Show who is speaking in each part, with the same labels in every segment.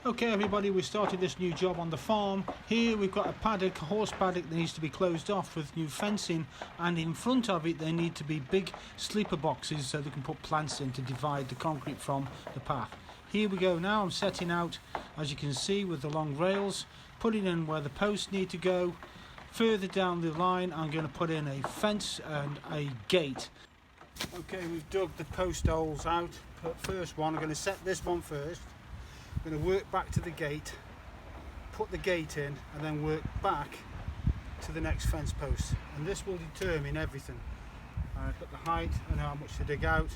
Speaker 1: Okay everybody, we started this new job on the farm. Here we've got a paddock, a horse paddock that needs to be closed off with new fencing, and in front of it there need to be big sleeper boxes so they can put plants in to divide the concrete from the path. Here we go now. I'm setting out, as you can see, with the long rails, putting in where the posts need to go. Further down the line I'm going to put in a fence and a gate. Okay, we've dug the post holes out. First one, I'm going to set this one first. I'm going to work back to the gate, put the gate in, and then work back to the next fence post. And this will determine everything. I've got the height and how much to dig out.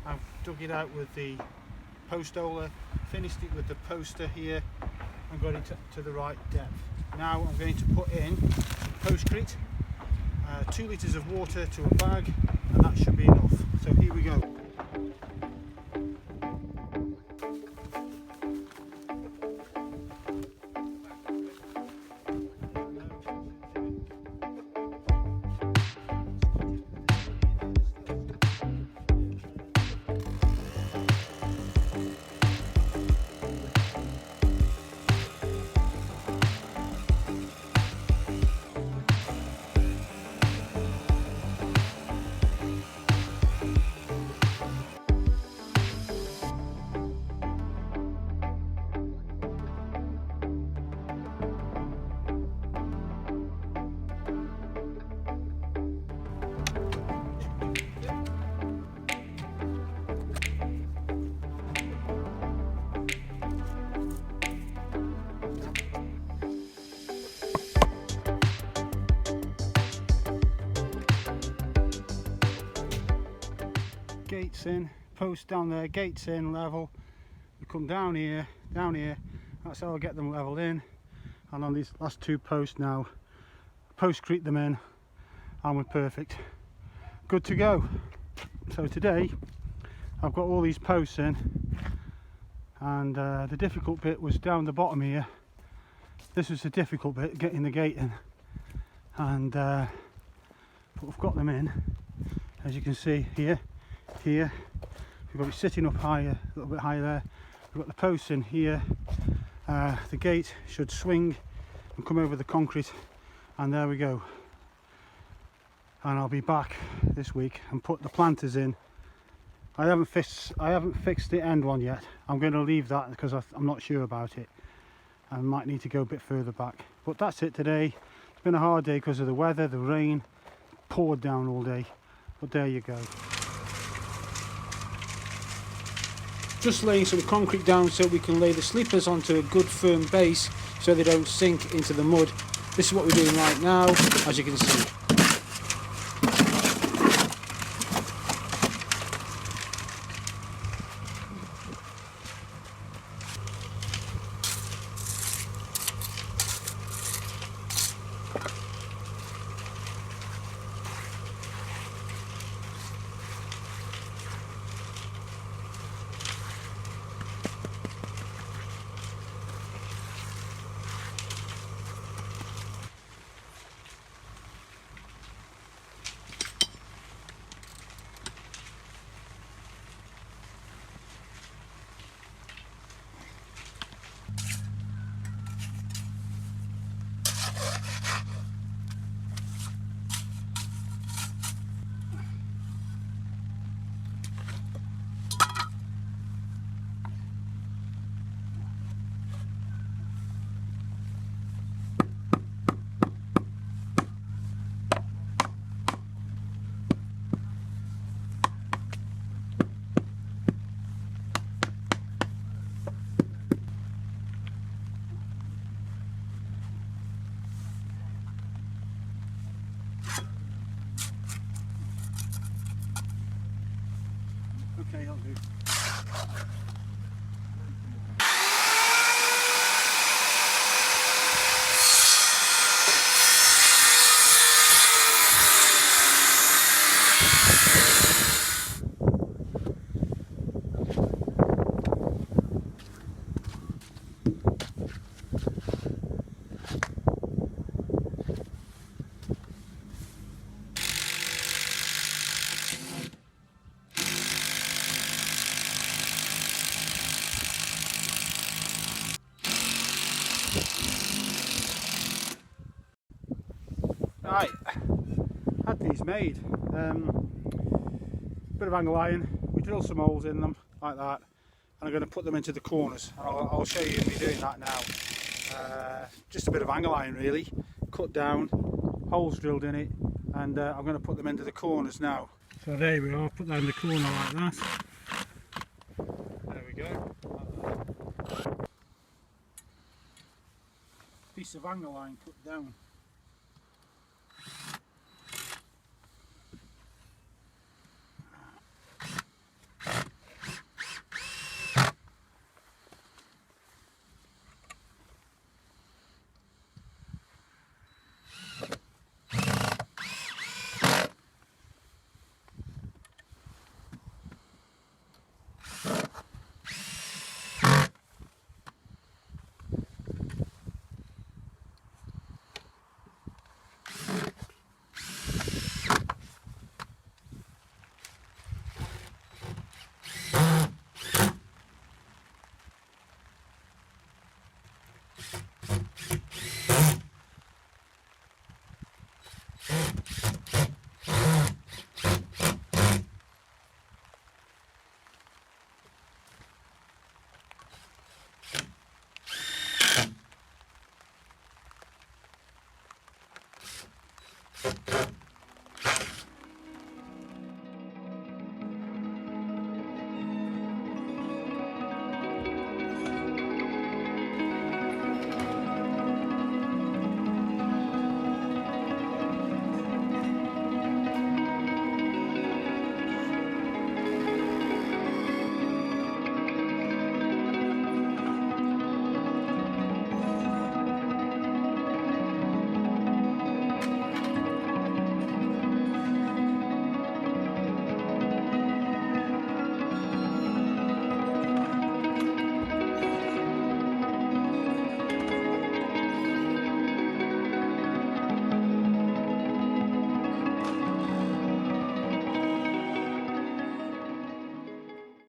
Speaker 1: I've dug it out with the post holer, finished it with the poster here, and got it to the right depth. Now I'm going to put in postcrete, 2 litres of water to a bag, and that should be enough. So here we go. Gates in, post down there, gates in, level. We come down here, that's how I'll get them leveled in. And on these last 2 posts now, postcrete them in, and we're perfect. Good to go. So today, I've got all these posts in, and the difficult bit was down the bottom here. This was the difficult bit, getting the gate in. And but we've got them in, as you can see here. We've got it sitting up higher, a little bit higher there. We've got the posts in here. The gate should swing and come over the concrete, and there we go. And I'll be back this week and put the planters in. I haven't fixed the end one yet. I'm going to leave that because I'm not sure about it. I might need to go a bit further back. But that's it today. It's been a hard day because of the weather, the rain, poured down all day. But there you go. Just laying some concrete down so we can lay the sleepers onto a good firm base so they don't sink into the mud. This is what we're doing right now, as you can see. Right, had these made. Bit of angle iron, we drill some holes in them like that, and I'm going to put them into the corners. I'll show you me doing that now. Just a bit of angle iron really, cut down, holes drilled in it, and I'm going to put them into the corners now. So there we are, put that in the corner like that. There we go. Piece of angle iron cut down.